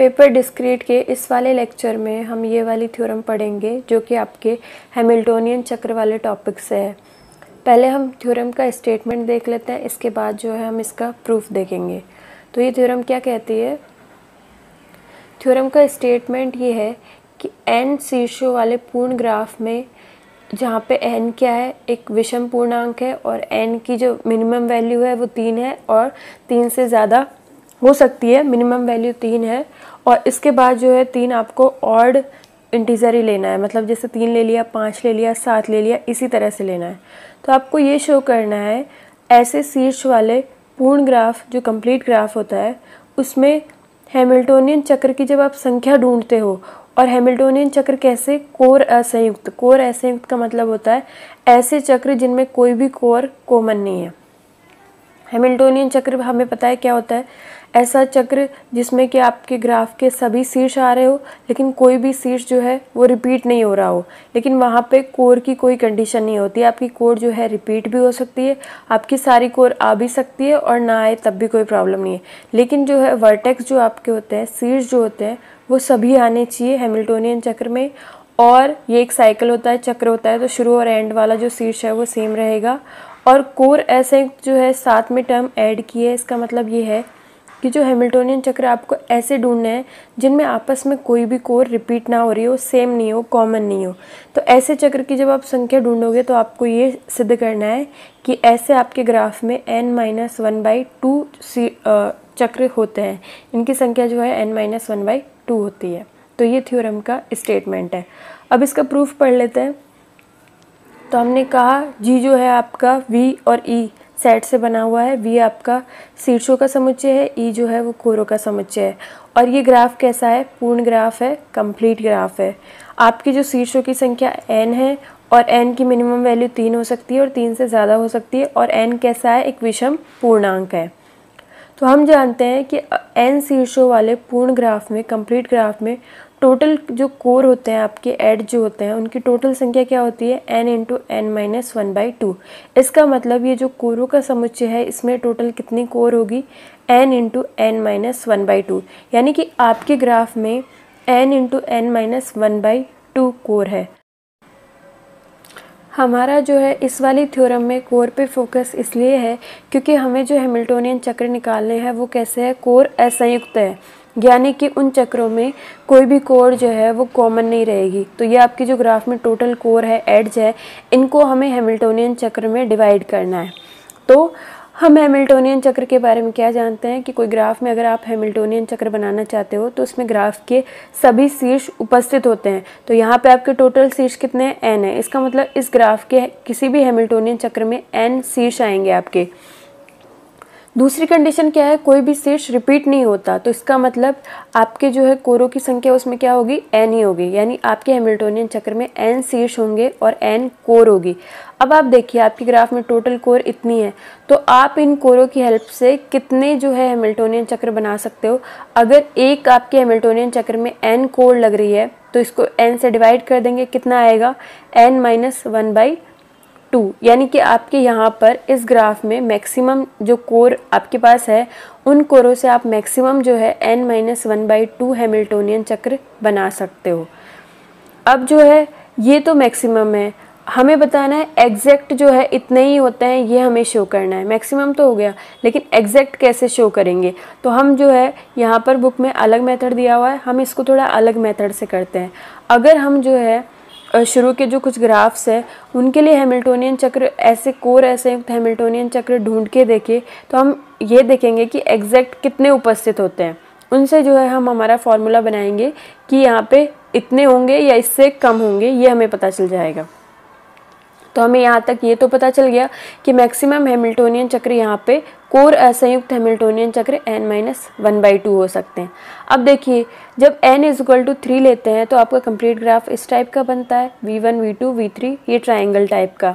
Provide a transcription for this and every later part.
Paper discrete के इस वाले लेक्चर में हम ये वाली थ्योरम पढ़ेंगे जो कि आपके हैमिल्टोनियन चक्र वाले टॉपिक से है। पहले हम थ्योरम का स्टेटमेंट देख लेते हैं, इसके बाद जो है हम इसका प्रूफ देखेंगे। तो ये थ्योरम क्या कहती है? थ्योरम का स्टेटमेंट ये है कि n शीर्षों वाले पूर्ण ग्राफ में जहाँ पे n क्या है, एक विषम पूर्णांक है और n की जो मिनिमम वैल्यू है वो 3 है और 3 से ज़्यादा हो सकती है, मिनिमम वैल्यू 3 है। और इसके बाद जो है 3 आपको ऑड इंटीजर ही लेना है, मतलब जैसे 3 ले लिया, 5 ले लिया, 7 ले लिया, इसी तरह से लेना है। तो आपको ये शो करना है ऐसे शीर्ष वाले पूर्ण ग्राफ जो कंप्लीट ग्राफ होता है उसमें हैमिल्टोनियन चक्र की जब आप संख्या ढूंढते हो, और हैमिल्टोनियन चक्र कैसे? कोर असंयुक्त। कोर असंयुक्त का मतलब होता है ऐसे चक्र जिनमें कोई भी कोर कॉमन नहीं है। हैमिल्टोनियन चक्र हमें पता है क्या होता है, ऐसा चक्र जिसमें कि आपके ग्राफ के सभी शीर्ष आ रहे हो लेकिन कोई भी शीर्ष जो है वो रिपीट नहीं हो रहा हो, लेकिन वहाँ पे कोर की कोई कंडीशन नहीं होती। आपकी कोर जो है रिपीट भी हो सकती है, आपकी सारी कोर आ भी सकती है और ना आए तब भी कोई प्रॉब्लम नहीं है, लेकिन जो है वर्टेक्स जो आपके होते हैं, शीर्ष जो होते हैं वो सभी आने चाहिए हैमिल्टोनियन चक्र में। और ये एक साइकिल होता है, चक्र होता है, तो शुरू और एंड वाला जो शीर्ष है वो सेम रहेगा। और कोर असंयुक्त जो है साथ में टर्म ऐड की है, इसका मतलब ये है कि जो हैमिल्टोनियन चक्र आपको ऐसे ढूंढने हैं जिनमें आपस में कोई भी कोर रिपीट ना हो रही हो, सेम नहीं हो, कॉमन नहीं हो। तो ऐसे चक्र की जब आप संख्या ढूंढोगे तो आपको ये सिद्ध करना है कि ऐसे आपके ग्राफ में n-1/2 चक्र होते हैं, इनकी संख्या जो है n-1/2 होती है। तो ये थ्योरम का स्टेटमेंट है। अब इसका प्रूफ पढ़ लेते हैं। तो हमने कहा G जो है आपका V और E सेट से बना हुआ है। V आपका शीर्षों का समुच्चय है, E जो है वो कोरों का समुच्चय है। और ये ग्राफ कैसा है? पूर्ण ग्राफ है, कंप्लीट ग्राफ है। आपकी जो शीर्षों की संख्या n है और n की मिनिमम वैल्यू 3 हो सकती है और 3 से ज़्यादा हो सकती है, और n कैसा है? एक विषम पूर्णांक है। तो हम जानते हैं कि n शीर्षों वाले पूर्ण ग्राफ में, कंप्लीट ग्राफ में टोटल जो कोर होते हैं आपके एड जो होते हैं उनकी टोटल संख्या क्या होती है? n into n-1/2। इसका मतलब ये जो कोरों का समुच्चय है इसमें टोटल कितनी कोर होगी? n इंटू n-1/2, यानी कि आपके ग्राफ में n इंटू n-1/2 कोर है। हमारा जो है इस वाली थ्योरम में कोर पे फोकस इसलिए है क्योंकि हमें जो हैमिल्टोनियन चक्र निकालने हैं वो कैसे है? कोर असंयुक्त है, यानी कि उन चक्रों में कोई भी कोर जो है वो कॉमन नहीं रहेगी। तो ये आपकी जो ग्राफ में टोटल कोर है, एड्ज है, इनको हमें हैमिल्टोनियन चक्र में डिवाइड करना है। तो हम हैमिल्टोनियन चक्र के बारे में क्या जानते हैं कि कोई ग्राफ में अगर आप हैमिल्टोनियन चक्र बनाना चाहते हो तो उसमें ग्राफ के सभी शीर्ष उपस्थित होते हैं। तो यहाँ पे आपके टोटल शीर्ष कितने हैं? n है। इसका मतलब इस ग्राफ के किसी भी हैमिल्टोनियन चक्र में n शीर्ष आएंगे आपके। दूसरी कंडीशन क्या है? कोई भी शीर्ष रिपीट नहीं होता, तो इसका मतलब आपके जो है कोरों की संख्या उसमें क्या होगी? n ही होगी, यानी आपके हैमिल्टोनियन चक्र में n शीर्ष होंगे और n कोर होगी। अब आप देखिए आपकी ग्राफ में टोटल कोर इतनी है, तो आप इन कोरों की हेल्प से कितने जो है हैमिल्टोनियन चक्र बना सकते हो? अगर एक आपके हैमिल्टोनियन चक्र में n कोर लग रही है तो इसको n से डिवाइड कर देंगे, कितना आएगा? n-1/2, यानी कि आपके यहाँ पर इस ग्राफ में मैक्सिमम जो कोर आपके पास है उन कोरों से आप मैक्सिमम जो है n-1/2 हैमिल्टोनियन चक्र बना सकते हो। अब जो है ये तो मैक्सिमम है, हमें बताना है एग्जैक्ट जो है इतने ही होते हैं, ये हमें शो करना है। मैक्सिमम तो हो गया, लेकिन एग्जैक्ट कैसे शो करेंगे? तो हम जो है यहाँ पर बुक में अलग मेथड दिया हुआ है, हम इसको थोड़ा अलग मेथड से करते हैं। अगर हम जो है शुरू के जो कुछ ग्राफ्स है उनके लिए हैमिल्टोनियन चक्र ऐसे कोर असंयुक्त हैमिल्टोनियन चक्र ढूंढ के देखें तो हम ये देखेंगे कि एग्जैक्ट कितने उपस्थित होते हैं। उनसे जो है हम हमारा फॉर्मूला बनाएंगे कि यहाँ पे इतने होंगे या इससे कम होंगे, ये हमें पता चल जाएगा। तो हमें यहाँ तक ये तो पता चल गया कि मैक्सिमम हैमिल्टोनियन चक्र यहाँ पे कोर असंयुक्त हैमिल्टोनियन चक्र n-1/2 हो सकते हैं। अब देखिए जब n=3 लेते हैं तो आपका कंप्लीट ग्राफ इस टाइप का बनता है, v1 v2 v3, ये ट्राइंगल टाइप का।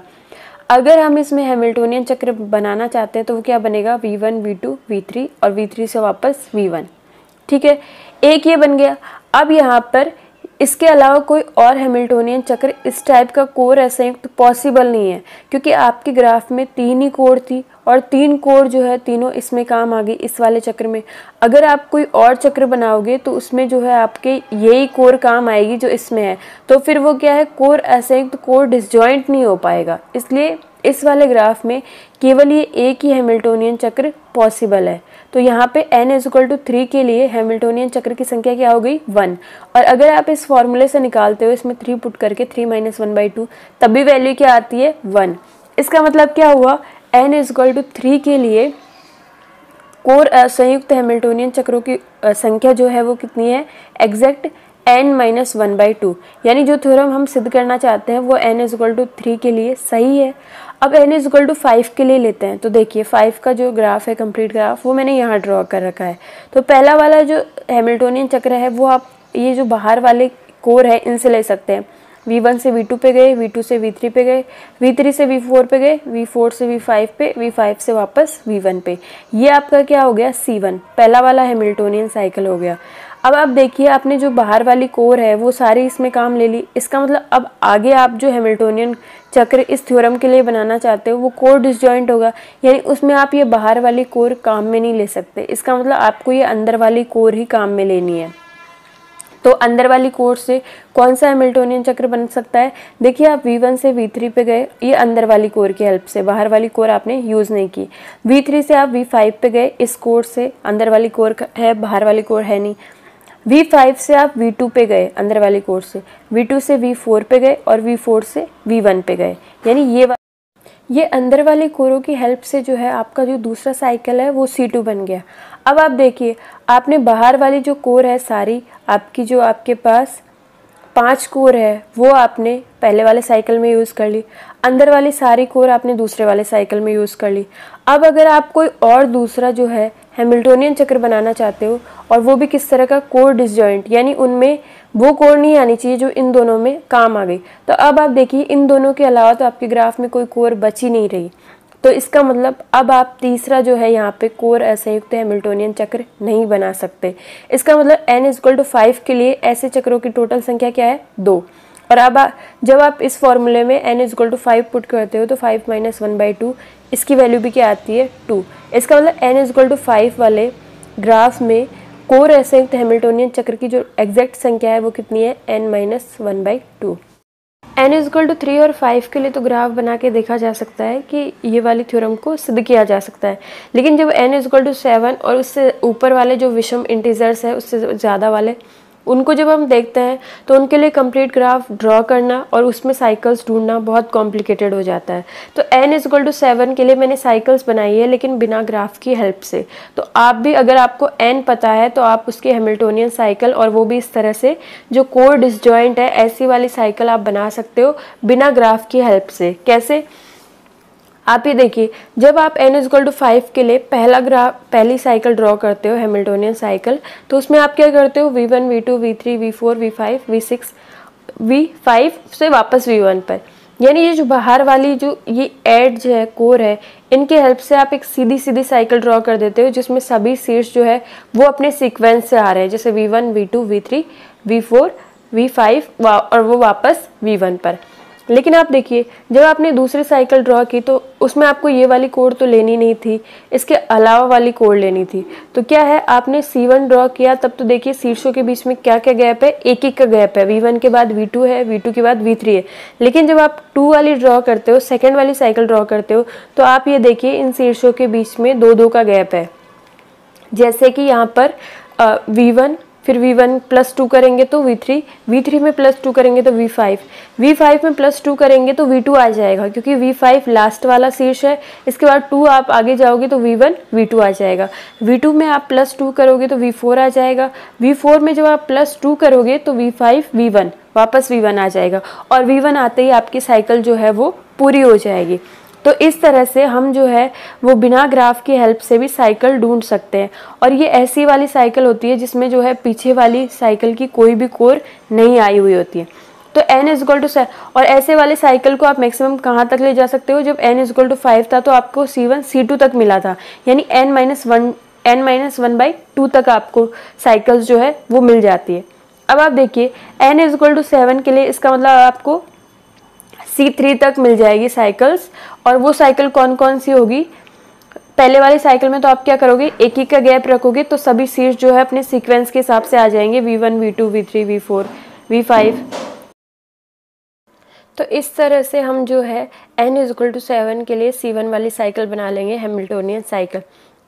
अगर हम इसमें हैमिल्टोनियन चक्र बनाना चाहते हैं तो वो क्या बनेगा? v1 v2 v3 और v3 से वापस v1। ठीक है, एक ये बन गया। अब यहाँ पर इसके अलावा कोई और हैमिल्टोनियन चक्र इस टाइप का कोर असंयुक्त पॉसिबल नहीं है, क्योंकि आपके ग्राफ में 3 ही कोर थी और 3 कोर जो है तीनों इसमें काम आ गई इस वाले चक्र में। अगर आप कोई और चक्र बनाओगे तो उसमें जो है आपके यही कोर काम आएगी जो इसमें है, तो फिर वो क्या है, कोर असंयुक्त, कोर डिसजॉइंट नहीं हो पाएगा। इसलिए इस वाले ग्राफ में केवल ये एक ही हैमिल्टोनियन चक्र पॉसिबल है। तो यहाँ पे n=3 के लिए हैमिल्टोनियन चक्र की संख्या क्या हो गई, 1। और अगर आप इस फॉर्मूले से निकालते हो इसमें 3 पुट करके 3 - 1/2, तब भी वैल्यू क्या आती है, 1। इसका मतलब क्या हुआ, n=3 के लिए कोर असंयुक्त हैमिल्टोनियन चक्रों की संख्या जो है वो कितनी है, एग्जैक्ट n-1/2। यानी जो थ्योरम हम सिद्ध करना चाहते हैं वो n=3 के लिए सही है। अब n=5 के लिए लेते हैं, तो देखिए 5 का जो ग्राफ है, कंप्लीट ग्राफ, वो मैंने यहाँ ड्रॉ कर रखा है। तो पहला वाला जो हैमिल्टोनियन चक्र है वो आप ये जो बाहर वाले कोर है इनसे ले सकते हैं। V1 से V2 पे गए, V2 से V3 पे गए, V3 से V4 पे गए, V4 से V5 पे, V5 से वापस V1 पे। ये आपका क्या हो गया, C1, पहला वाला हैमिल्टोनियन साइकिल हो गया। अब आप देखिए आपने जो बाहर वाली कोर है वो सारी इसमें काम ले ली। इसका मतलब अब आगे आप जो हैमिल्टोनियन चक्र इस थ्योरम के लिए बनाना चाहते हो वो कोर डिसजॉइंट होगा, यानी उसमें आप ये बाहर वाली कोर काम में नहीं ले सकते। इसका मतलब आपको ये अंदर वाली कोर ही काम में लेनी है। तो अंदर वाली कोर से कौन सा हैमिल्टोनियन चक्र बन सकता है, देखिए आप V1 से V3 पे गए, ये अंदर वाली कोर की हेल्प से, बाहर वाली कोर आपने यूज़ नहीं की। V3 से आप V5 पे गए, इस कोर से, अंदर वाली कोर है, बाहर वाली कोर है नहीं। V5 से आप V2 पे गए, अंदर वाली कोर से, V2 से V4 पे गए और V4 से V1 पे गए, यानी ये अंदर वाली कोरों की हेल्प से जो है आपका जो दूसरा साइकिल है वो C2 बन गया। अब आप देखिए आपने बाहर वाली जो कोर है सारी आपकी, जो आपके पास 5 कोर है वो आपने पहले वाले साइकिल में यूज़ कर ली, अंदर वाली सारी कोर आपने दूसरे वाले साइकिल में यूज़ कर ली। अब अगर आप कोई और दूसरा जो है हैमिल्टोनियन चक्र बनाना चाहते हो, और वो भी किस तरह का, कोर डिसजॉइंट, यानी उनमें वो कोर नहीं आनी चाहिए जो इन दोनों में काम आ गई। तो अब आप देखिए इन दोनों के अलावा तो आपके ग्राफ में कोई कोर बची नहीं रही। तो इसका मतलब अब आप तीसरा जो है यहाँ पे कोर असंयुक्त हैमिल्टोनियन चक्र नहीं बना सकते। इसका मतलब n=5 के लिए ऐसे चक्रों की टोटल संख्या क्या है, 2। और अब जब आप इस फॉर्मूले में n=5 पुट करते हो तो 5 - 1/2, इसकी वैल्यू भी क्या आती है, 2। इसका मतलब n=5 वाले ग्राफ में कोर असंयुक्त हैमिल्टोनियन चक्र की जो एग्जैक्ट संख्या है वो कितनी है, n-1/2। n=3 और 5 के लिए तो ग्राफ बना के देखा जा सकता है कि ये वाली थ्योरम को सिद्ध किया जा सकता है। लेकिन जब n=7 और उससे ऊपर वाले जो विषम इंटीजर्स है, उससे ज़्यादा वाले, उनको जब हम देखते हैं तो उनके लिए कंप्लीट ग्राफ ड्रॉ करना और उसमें साइकिल्स ढूंढना बहुत कॉम्प्लिकेटेड हो जाता है। तो n=7 के लिए मैंने साइकिल्स बनाई है लेकिन बिना ग्राफ की हेल्प से। तो आप भी, अगर आपको n पता है तो आप उसके हैमिल्टोनियन साइकिल, और वो भी इस तरह से जो कोर डिसजॉइंट है, ऐसी वाली साइकिल आप बना सकते हो बिना ग्राफ की हेल्प से। कैसे, आप ये देखिए, जब आप n=5 के लिए पहली साइकिल ड्रॉ करते हो, हैमिल्टोनियन साइकिल, तो उसमें आप क्या करते हो, V1 V2 V3 V4 V5 V6 V5 से वापस V1 पर, यानी ये जो बाहर वाली जो ये एड्ज है, कोर है, इनके हेल्प से आप एक सीधी सीधी साइकिल ड्रॉ कर देते हो जिसमें सभी शीर्ष जो है वो अपने सीक्वेंस से आ रहे हैं, जैसे V1 V2 V3 V4 V5 और वो वापस V1 पर। लेकिन आप देखिए जब आपने दूसरी साइकिल ड्रॉ की तो उसमें आपको ये वाली कोर तो लेनी नहीं थी, इसके अलावा वाली कोर लेनी थी। तो क्या है, आपने C1 ड्रॉ किया, तब तो देखिए शीर्षों के बीच में क्या क्या गैप है, एक एक का गैप है। V1 के बाद V2 है, V2 के बाद V3 है। लेकिन जब आप 2 वाली ड्रॉ करते हो, सेकेंड वाली साइकिल ड्रॉ करते हो, तो आप ये देखिए इन शीर्षों के बीच में 2-2 का गैप है। जैसे कि यहाँ पर V1, फिर V1 +2 करेंगे तो V3, V3 में +2 करेंगे तो V5, V5 में +2 करेंगे तो V2 आ जाएगा, क्योंकि V5 लास्ट वाला शीर्ष है। इसके बाद 2 आप आगे जाओगे तो V1 V2 आ जाएगा। V2 में आप +2 करोगे तो V4 आ जाएगा। V4 में जब आप +2 करोगे तो V5 V1 वापस V1 आ जाएगा, और V1 आते ही आपकी साइकिल जो है वो पूरी हो जाएगी। तो इस तरह से हम जो है वो बिना ग्राफ की हेल्प से भी साइकिल ढूंढ सकते हैं। और ये ऐसी वाली साइकिल होती है जिसमें जो है पीछे वाली साइकिल की कोई भी कोर नहीं आई हुई होती है। तो n=7, और ऐसे वाले साइकिल को आप मैक्सिमम कहाँ तक ले जा सकते हो, जब n=5 था तो आपको C1 C2 तक मिला था, यानी n-1/2 तक आपको साइकिल्स जो है वो मिल जाती है। अब आप देखिए n=7 के लिए इसका मतलब आपको C3 तक मिल जाएगी साइकिल्स, और वो साइकिल कौन कौन सी होगी, पहले वाली साइकिल में तो आप क्या करोगे, एक एक का गैप रखोगे तो सभी शीर्ष जो है अपने सीक्वेंस के हिसाब से आ जाएंगे, V1 V2 V3 V4 V5। तो इस तरह से हम जो है n = 7 के लिए C1 वाली साइकिल बना लेंगे, हैमिल्टोनियन साइकिल।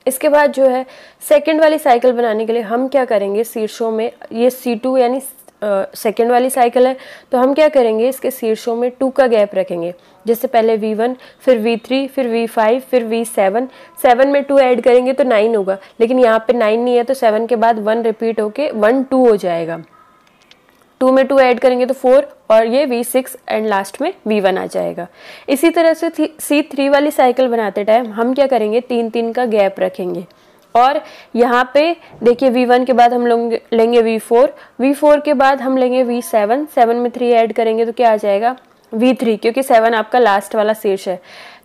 इसके बाद जो है सेकंड वाली साइकिल बनाने के लिए हम क्या करेंगे, शीर्षों में ये C2 यानी सेकंड वाली साइकिल है, तो हम क्या करेंगे, इसके शीर्षों में 2 का गैप रखेंगे। जैसे पहले V1, फिर V3, फिर V5, फिर V7। 7 में 2 ऐड करेंगे तो 9 होगा, लेकिन यहाँ पे 9 नहीं है तो 7 के बाद 1 रिपीट होके 1 2 हो जाएगा। 2 में 2 ऐड करेंगे तो 4 और ये V6 एंड लास्ट में V1 आ जाएगा। इसी तरह से C3 वाली साइकिल बनाते टाइम हम क्या करेंगे, 3 का गैप रखेंगे। और यहाँ पे देखिए V1 के बाद हम लेंगे V4, V4 के बाद हम लेंगे V7, 7 में 3 ऐड करेंगे तो क्या आ जाएगा, V3, क्योंकि 7 आपका लास्ट वाला शीर्ष है।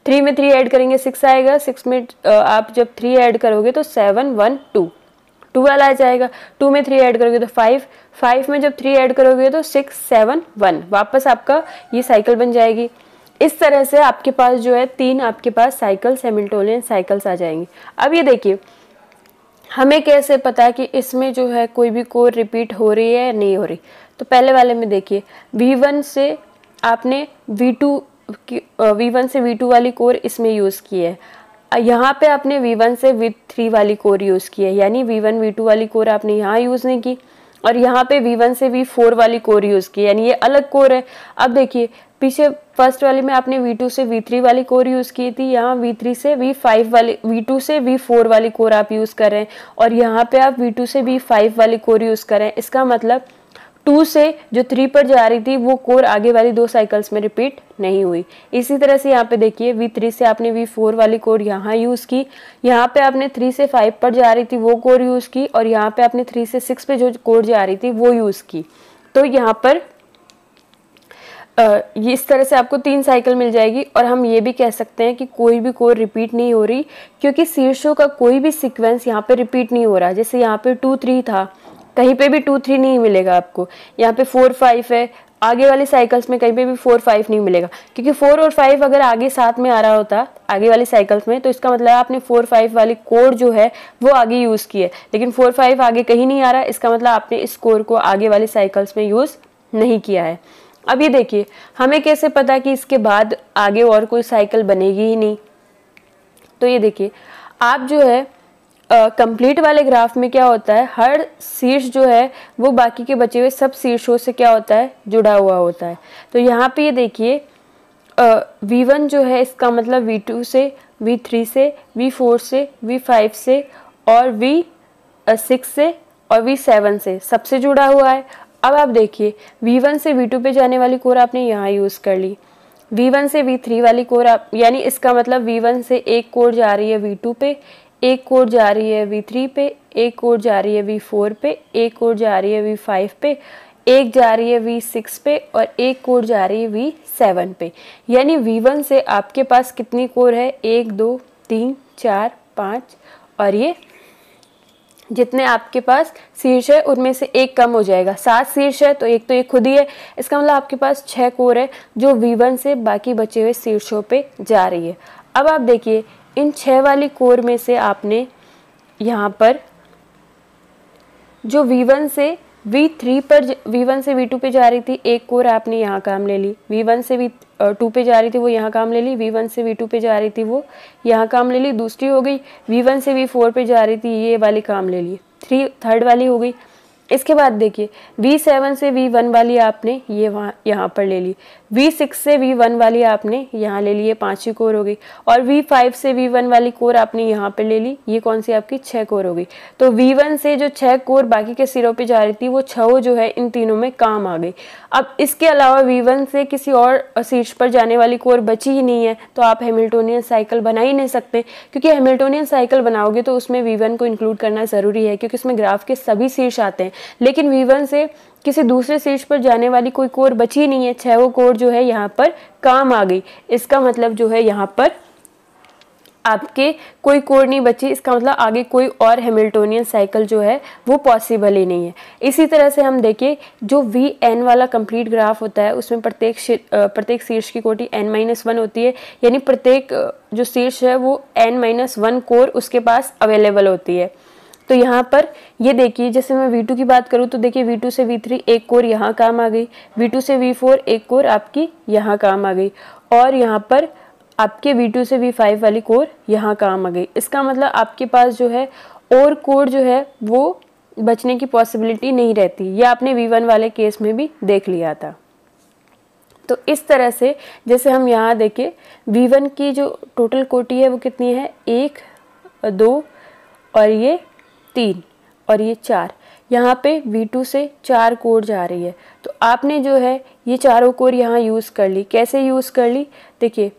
3 में 3 ऐड करेंगे 6 आएगा, 6 में आप जब 3 ऐड करोगे तो 7 1 2 12 आ जाएगा। 2 में 3 ऐड करोगे तो 5, 5 में जब 3 ऐड करोगे तो 6 7 1, वापस आपका ये साइकिल बन जाएगी। इस तरह से आपके पास जो है 3 आपके पास साइकिल्स, हैमिल्टोनियन साइकिल्स आ जाएंगी। अब ये देखिए हमें कैसे पता कि इसमें जो है कोई भी कोर रिपीट हो रही है या नहीं हो रही। तो पहले वाले में देखिए V1 से आपने V1 से V2 वाली कोर इसमें यूज़ की है, यहाँ पे आपने V1 से V3 वाली कोर यूज़ की है, यानी V1 V2 वाली कोर आपने यहाँ यूज़ नहीं की, और यहाँ पे V1 से V4 वाली कोर यूज़ की, यानी ये अलग कोर है। अब देखिए पीछे फर्स्ट वाली में आपने V2 से V3 वाली कोर यूज़ की थी, यहाँ V3 से V5 वाली, V2 से V4 वाली कोर आप यूज़ कर रहे हैं, और यहाँ पे आप V2 से V5 वाली कोर यूज़ कर रहे हैं। इसका मतलब 2 से जो 3 पर जा रही थी वो कोर आगे वाली 2 साइकिल्स में रिपीट नहीं हुई। इसी तरह से यहाँ पे देखिए V3 से आपने V4 वाली कोर यहाँ यूज़ की, यहाँ पे आपने 3 से 5 पर जा रही थी वो कोर यूज़ की, और यहाँ पे आपने 3 से 6 पे जो कोर जा रही थी वो यूज़ की। तो यहाँ पर ये इस तरह से आपको 3 साइकिल मिल जाएगी। और हम ये भी कह सकते हैं कि कोई भी कोर रिपीट नहीं हो रही, क्योंकि शीर्षों का कोई भी सीक्वेंस यहाँ पे रिपीट नहीं हो रहा। जैसे यहाँ पे 2 3 था, कहीं पे भी 2 3 नहीं मिलेगा आपको, यहाँ पे 4 5 है, आगे वाली साइकिल्स में कहीं पे भी 4 5 नहीं मिलेगा, क्योंकि 4 और 5 अगर आगे साथ में आ रहा होता आगे वाली साइकिल्स में तो इसका मतलब आपने 4 5 वाली कोड जो है वो आगे यूज़ की है, लेकिन 4 5 आगे कहीं नहीं आ रहा, इसका मतलब आपने इस कोर को आगे वाली साइकिल्स में यूज़ नहीं किया है। अब ये देखिए हमें कैसे पता कि इसके बाद आगे और कोई साइकिल बनेगी ही नहीं। तो ये देखिए आप जो है कंप्लीट वाले ग्राफ में क्या होता है, हर शीर्ष जो है वो बाकी के बचे हुए सब शीर्षों से क्या होता है, जुड़ा हुआ होता है। तो यहाँ पे ये देखिए V1 जो है इसका मतलब V2 से, V3 से, V4 से, V5 से और V6 से और V7 से सबसे जुड़ा हुआ है। अब आप देखिए V1 से V2 पे जाने वाली कोर आपने यहाँ यूज़ कर ली, V1 से V3 वाली कोर आप, यानी इसका मतलब V1 से एक कोर जा रही है V2 पे, एक कोर जा रही है V3 पे, एक कोर जा रही है V4 पे, एक कोर जा रही है V5 पे, एक जा रही है V6 पे और एक कोर जा रही है V7 पे। यानी V1 से आपके पास कितनी कोर है, 1 2 3 4 5, और ये जितने आपके पास शीर्ष है उनमें से एक कम हो जाएगा। 7 शीर्ष है तो एक तो ये खुद ही है, इसका मतलब आपके पास 6 कोर है जो V1 से बाकी बचे हुए शीर्षों पे जा रही है। अब आप देखिए इन 6 वाली कोर में से आपने यहाँ पर जो V1 से V1 से V2 पे जा रही थी एक कोर आपने यहाँ काम ले ली, V1 से V2 पे जा रही थी वो यहाँ काम ले ली, V1 से V2 पे जा रही थी वो यहाँ काम ले ली, दूसरी हो गई V1 से V4 पे जा रही थी ये वाली काम ले ली, थर्ड वाली हो गई। इसके बाद देखिए V7 से V1 वाली आपने ये यहाँ पर ले ली, V6 से V1 वाली आपने यहाँ ले ली, ये 5वीं कोर हो गई, और V5 से V1 वाली कोर आपने यहाँ पर ले ली, ये कौन सी आपकी 6 कोर हो गई। तो V1 से जो 6 कोर बाकी के सिरों पे जा रही थी वो 6 जो है इन तीनों में काम आ गई। अब इसके अलावा V1 से किसी और शीर्ष पर जाने वाली कोर बची ही नहीं है, तो आप हैमिल्टोनियन साइकिल बना ही नहीं सकते, क्योंकि हैमिल्टोनियन साइकिल बनाओगे तो उसमें V1 को इंक्लूड करना ज़रूरी है, क्योंकि उसमें ग्राफ के सभी शीर्ष आते हैं। लेकिन V1 से किसी दूसरे शीर्ष पर जाने वाली कोई कोर बची नहीं है, 6 कोर जो है यहाँ पर काम आ गई। इसका मतलब जो है यहाँ पर आपके कोई कोर नहीं बची, इसका मतलब आगे कोई और हैमिल्टोनियन साइकिल जो है वो पॉसिबल ही नहीं है। इसी तरह से हम देखें जो Vn वाला कंप्लीट ग्राफ होता है उसमें प्रत्येक शीर्ष की कोटि n-1 होती है, यानी प्रत्येक जो शीर्ष है वो n-1 कोर उसके पास अवेलेबल होती है। तो यहाँ पर ये देखिए, जैसे मैं V2 की बात करूँ तो देखिए V2 से V3 एक कोर यहाँ काम आ गई, V2 से V4 एक कोर आपकी यहाँ काम आ गई, और यहाँ पर आपके V2 से V5 वाली कोर यहाँ काम आ गई। इसका मतलब आपके पास जो है और कोर जो है वो बचने की पॉसिबिलिटी नहीं रहती। ये आपने V1 वाले केस में भी देख लिया था। तो इस तरह से जैसे हम यहाँ देखें V1 की जो टोटल कोटि है वो कितनी है, 1 2 और ये 3 और ये 4। यहाँ पे V2 से 4 कोर जा रही है, तो आपने जो है ये चारों कोर यहाँ यूज़ कर ली। कैसे यूज़ कर ली, देखिए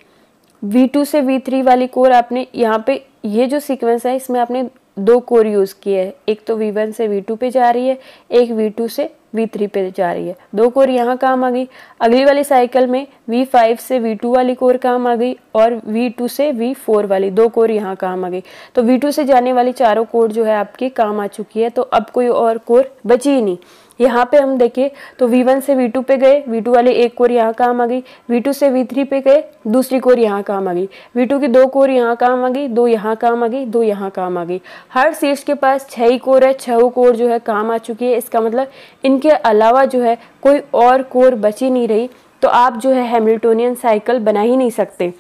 V2 से V3 वाली कोर आपने यहाँ पे, ये जो सीक्वेंस है इसमें आपने 2 कोर यूज़ किए हैं, एक तो V1 से V2 पे जा रही है, एक V2 से V3 पे जा रही है, 2 कोर यहाँ काम आ गई। अगली वाली साइकिल में V5 से V2 वाली कोर काम आ गई और V2 से V4 वाली 2 कोर यहाँ काम आ गई। तो V2 से जाने वाली चारों कोर जो है आपकी काम आ चुकी है, तो अब कोई और कोर बची ही नहीं। यहाँ पे हम देखें तो V1 से V2 पे गए, V2 वाले एक कोर यहाँ काम आ गई, V2 से V3 पे गए, दूसरी कोर यहाँ काम आ गई, V2 की 2 कोर यहाँ काम आ गई, 2 यहाँ काम आ गई, 2 यहाँ काम आ गई। हर शीर्ष के पास 6 ही कोर है, 6 कोर जो है काम आ चुकी है। इसका मतलब इनके अलावा जो है कोई और कोर बची नहीं रही, तो आप जो है हैमिल्टोनियन साइकिल बना ही नहीं सकते।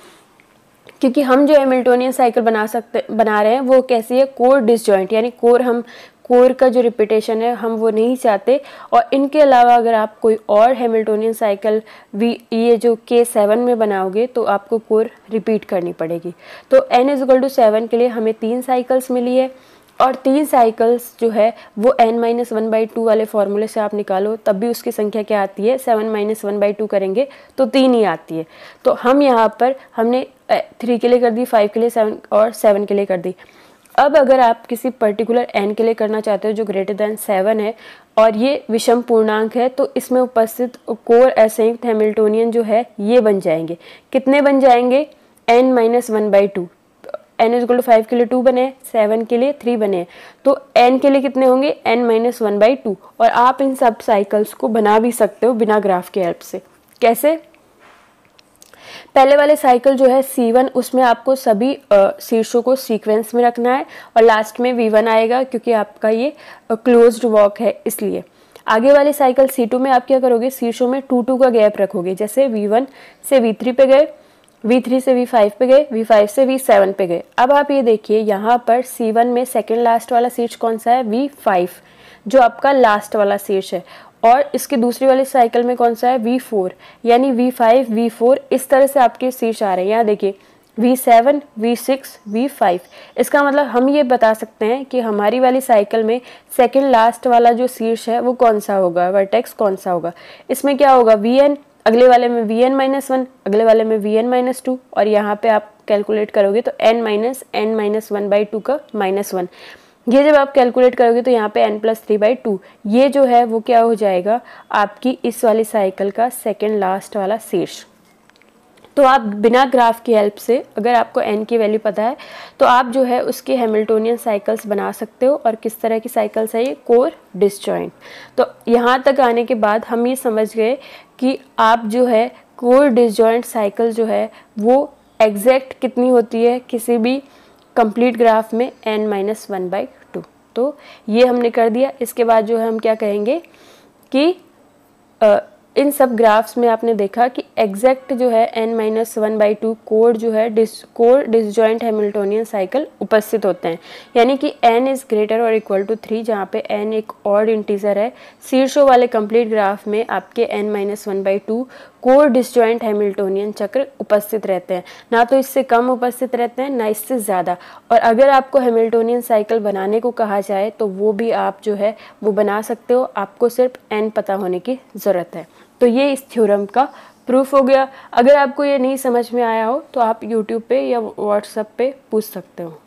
क्योंकि हम जो हैमिल्टोनियन साइकिल बना रहे हैं वो कैसी है, कोर डिसजॉइंट, यानी कोर का जो रिपीटेशन है हम वो नहीं चाहते। और इनके अलावा अगर आप कोई और हैमिल्टोनियन साइकिल ये जो K7 में बनाओगे तो आपको कोर रिपीट करनी पड़ेगी। तो n=7 के लिए हमें 3 साइकिल्स मिली है, और 3 साइकिल्स जो है वो n-1/2 वाले फॉर्मूले से आप निकालो तब भी उसकी संख्या क्या आती है, 7-1/2 करेंगे तो 3 ही आती है। तो हम यहाँ पर हमने 3 के लिए कर दी, 5 के लिए 7 और 7 के लिए कर दी। अब अगर आप किसी पर्टिकुलर n के लिए करना चाहते हो जो ग्रेटर दैन 7 है और ये विषम पूर्णांक है, तो इसमें उपस्थित कोर असंयुक्त हैमिल्टोनियन जो है ये बन जाएंगे। कितने बन जाएंगे, n-1/2। n=5 के लिए 2 बने, 7 के लिए 3 बने, तो n के लिए कितने होंगे, n-1/2। और आप इन सब साइकिल्स को बना भी सकते हो बिना ग्राफ के हेल्प से। कैसे, पहले वाले साइकिल जो है C1 उसमें आपको सभी शीर्षों को सीक्वेंस में रखना है और लास्ट में V1 आएगा क्योंकि आपका ये क्लोज्ड वॉक है इसलिए। आगे वाली साइकिल C2 में आप क्या करोगे, शीर्षों में 2-2 का गैप रखोगे। जैसे V1 से V3 पे गए, V3 से V5 पे गए, V5 से V7 पे गए। अब आप ये देखिए यहाँ पर C1 में सेकेंड लास्ट वाला शीर्ष कौन सा है, V5 जो आपका लास्ट वाला शीर्ष है, और इसके दूसरी वाली साइकिल में कौन सा है, V4, यानी V5 V4 इस तरह से आपके शीर्ष आ रहे हैं। यहाँ देखिए V7 V6 V5। इसका मतलब हम ये बता सकते हैं कि हमारी वाली साइकिल में सेकंड लास्ट वाला जो शीर्ष है वो कौन सा होगा, वर्टेक्स कौन सा होगा। इसमें क्या होगा, Vn, अगले वाले में Vn-1, अगले वाले में Vn-2, और यहाँ पे आप कैलकुलेट करोगे तो n-1/2 का -1। ये जब आप कैलकुलेट करोगे तो यहाँ पे n+3/2 ये जो है वो क्या हो जाएगा, आपकी इस वाली साइकिल का सेकंड लास्ट वाला शीर्ष। तो आप बिना ग्राफ की हेल्प से, अगर आपको n की वैल्यू पता है तो आप जो है उसके हैमिल्टोनियन साइकिल्स बना सकते हो। और किस तरह की साइकिल्स है ये, कोर डिसजॉइंट। तो यहाँ तक आने के बाद हम ये समझ गए कि आप जो है कोर डिसजॉइंट साइकिल जो है वो एग्जैक्ट कितनी होती है किसी भी कंप्लीट ग्राफ में, n-1/2। तो ये हमने कर दिया। इसके बाद जो है हम क्या कहेंगे कि इन सब ग्राफ्स में आपने देखा कि एग्जैक्ट जो है n-1/2 कोर जो है कोर डिसजॉइंट हैमिल्टोनियन साइकिल उपस्थित होते हैं। यानी कि n इज़ ग्रेटर और इक्वल टू 3 जहाँ पे n एक ऑड इंटीजर है। शीर्षों वाले कंप्लीट ग्राफ में आपके n-1/2 कोर डिसजॉइंट हैमिल्टोनियन चक्र उपस्थित रहते हैं, ना तो इससे कम उपस्थित रहते हैं ना इससे ज़्यादा। और अगर आपको हैमिल्टोनियन साइकिल बनाने को कहा जाए तो वो भी आप जो है वो बना सकते हो, आपको सिर्फ n पता होने की ज़रूरत है। तो ये इस थ्योरम का प्रूफ हो गया। अगर आपको ये नहीं समझ में आया हो तो आप यूट्यूब पे या व्हाट्सएप पे पूछ सकते हो।